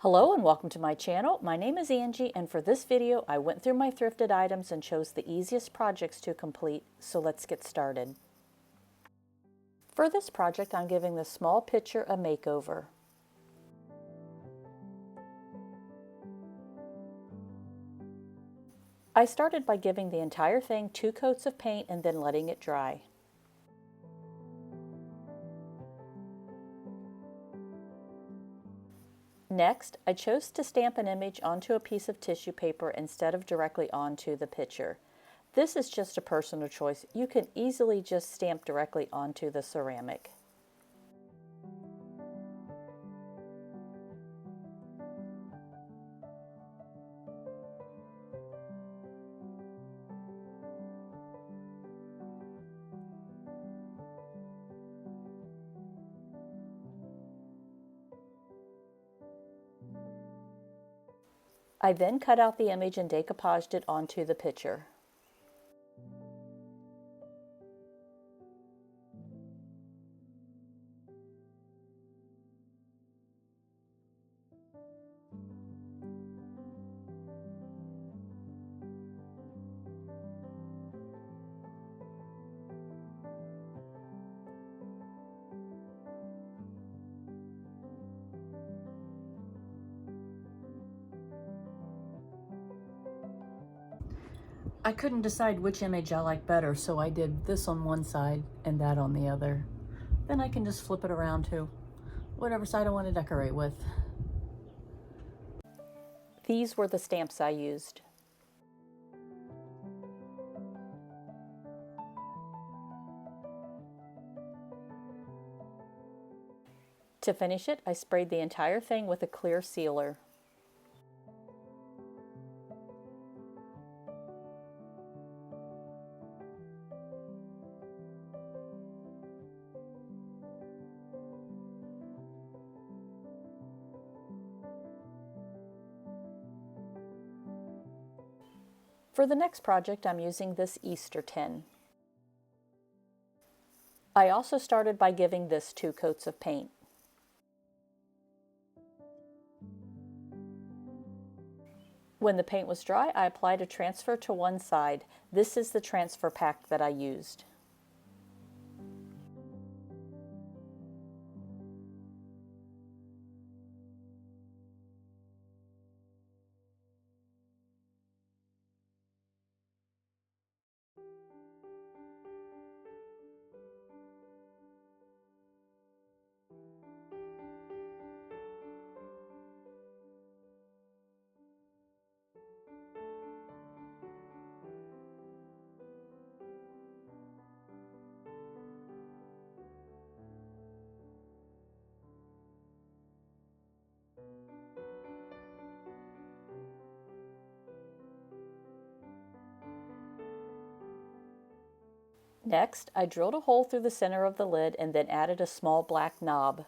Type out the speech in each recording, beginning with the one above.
Hello and welcome to my channel. My name is Angie, and for this video I went through my thrifted items and chose the easiest projects to complete, so let's get started. For this project I'm giving this small picture a makeover. I started by giving the entire thing 2 coats of paint and then letting it dry. Next, I chose to stamp an image onto a piece of tissue paper instead of directly onto the picture. This is just a personal choice. You can easily just stamp directly onto the ceramic. I then cut out the image and decoupaged it onto the picture. I couldn't decide which image I liked better, so I did this on one side and that on the other. Then I can just flip it around to whatever side I want to decorate with. These were the stamps I used. To finish it, I sprayed the entire thing with a clear sealer. For the next project, I'm using this Easter tin. I also started by giving this 2 coats of paint. When the paint was dry, I applied a transfer to one side. This is the transfer pack that I used. Next, I drilled a hole through the center of the lid and then added a small black knob.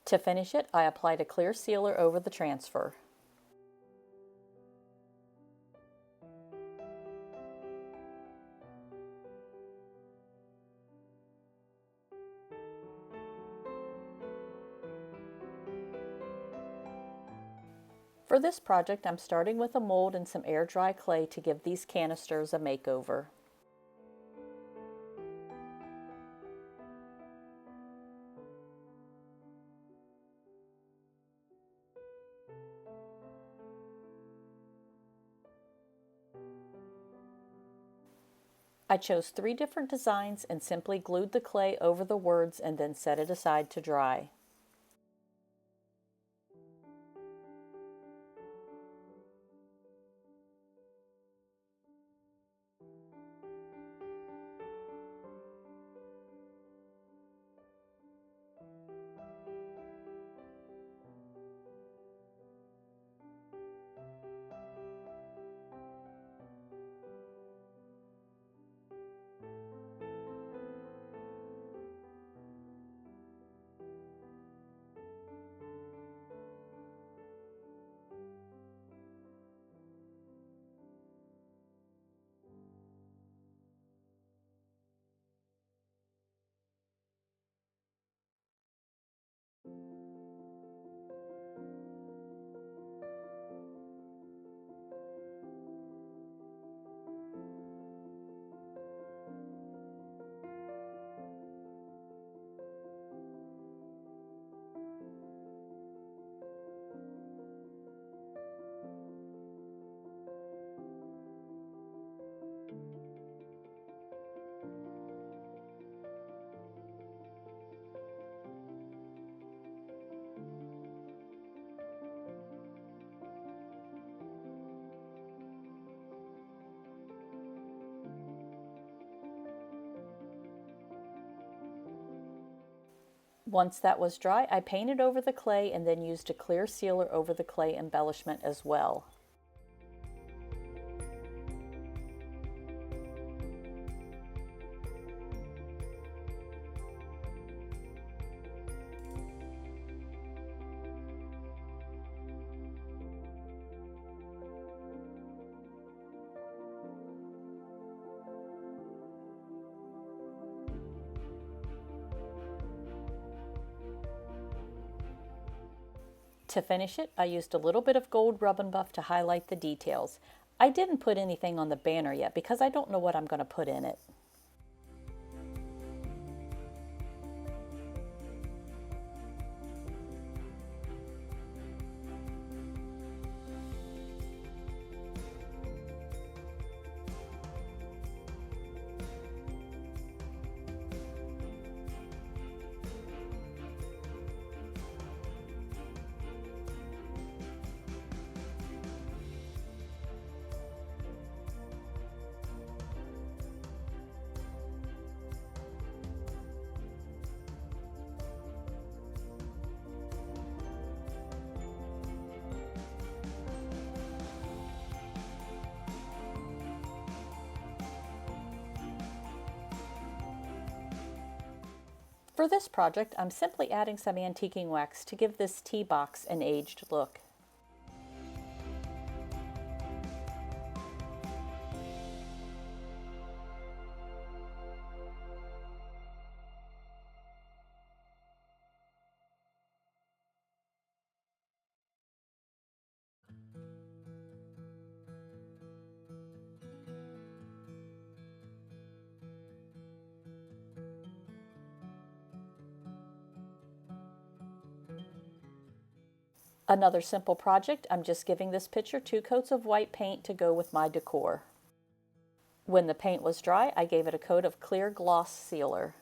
To finish it, I applied a clear sealer over the transfer. For this project, I'm starting with a mold and some air dry clay to give these canisters a makeover. I chose 3 different designs and simply glued the clay over the words and then set it aside to dry. Once that was dry, I painted over the clay and then used a clear sealer over the clay embellishment as well. To finish it, I used a little bit of gold rub and buff to highlight the details. I didn't put anything on the banner yet because I don't know what I'm going to put in it. For this project, I'm simply adding some antiquing wax to give this tea box an aged look. Another simple project, I'm just giving this picture 2 coats of white paint to go with my decor. When the paint was dry, I gave it a coat of clear gloss sealer.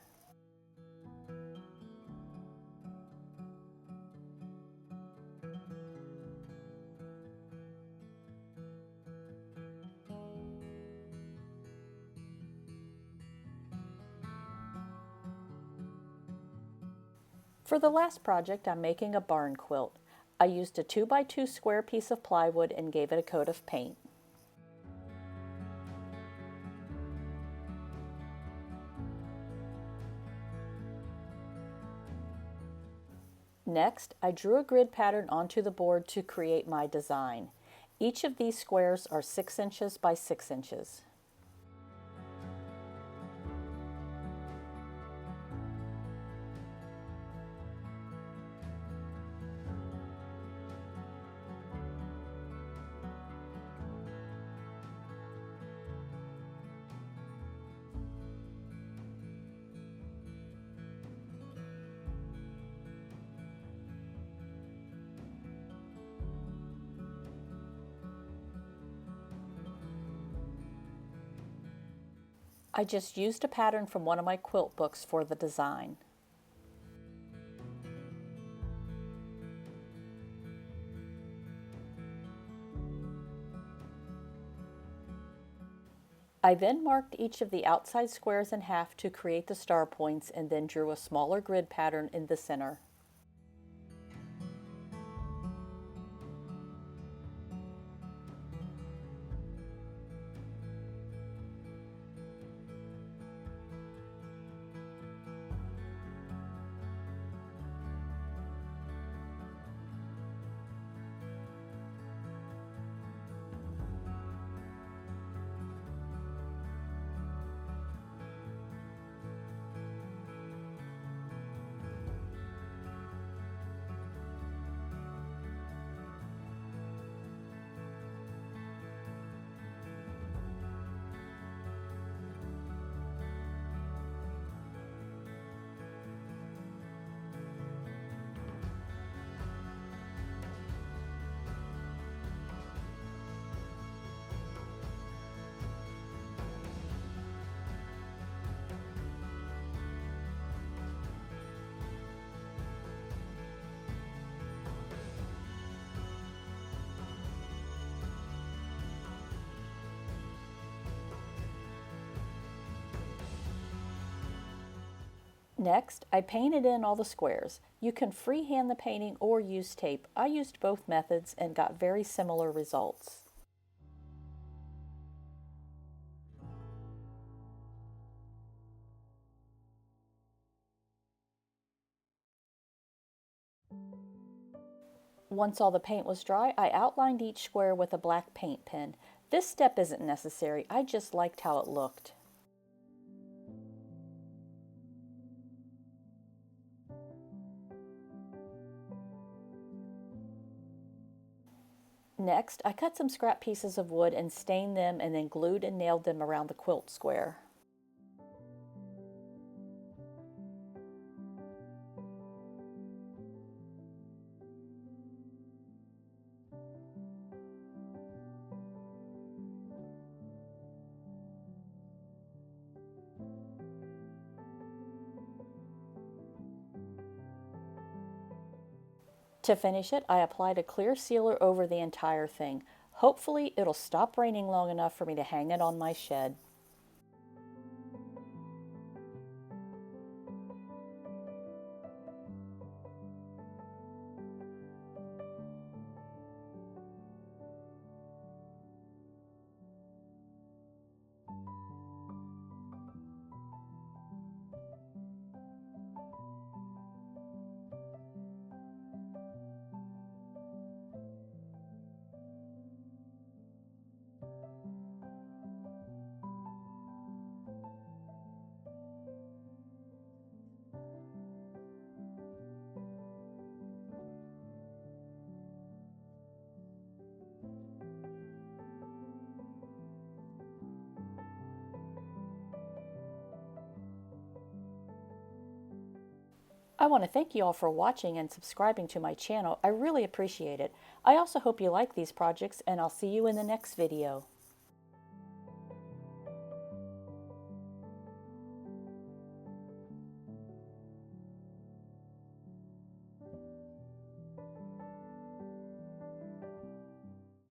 For the last project, I'm making a barn quilt. I used a 2x2 square piece of plywood and gave it a coat of paint. Next, I drew a grid pattern onto the board to create my design. Each of these squares are 6 inches by 6 inches. I just used a pattern from one of my quilt books for the design. I then marked each of the outside squares in half to create the star points and then drew a smaller grid pattern in the center. Next, I painted in all the squares. You can freehand the painting or use tape. I used both methods and got very similar results. Once all the paint was dry, I outlined each square with a black paint pen. This step isn't necessary, I just liked how it looked. Next, I cut some scrap pieces of wood and stained them and then glued and nailed them around the quilt square. To finish it, I applied a clear sealer over the entire thing. Hopefully, it'll stop raining long enough for me to hang it on my shed. I want to thank you all for watching and subscribing to my channel. I really appreciate it. I also hope you like these projects, and I'll see you in the next video.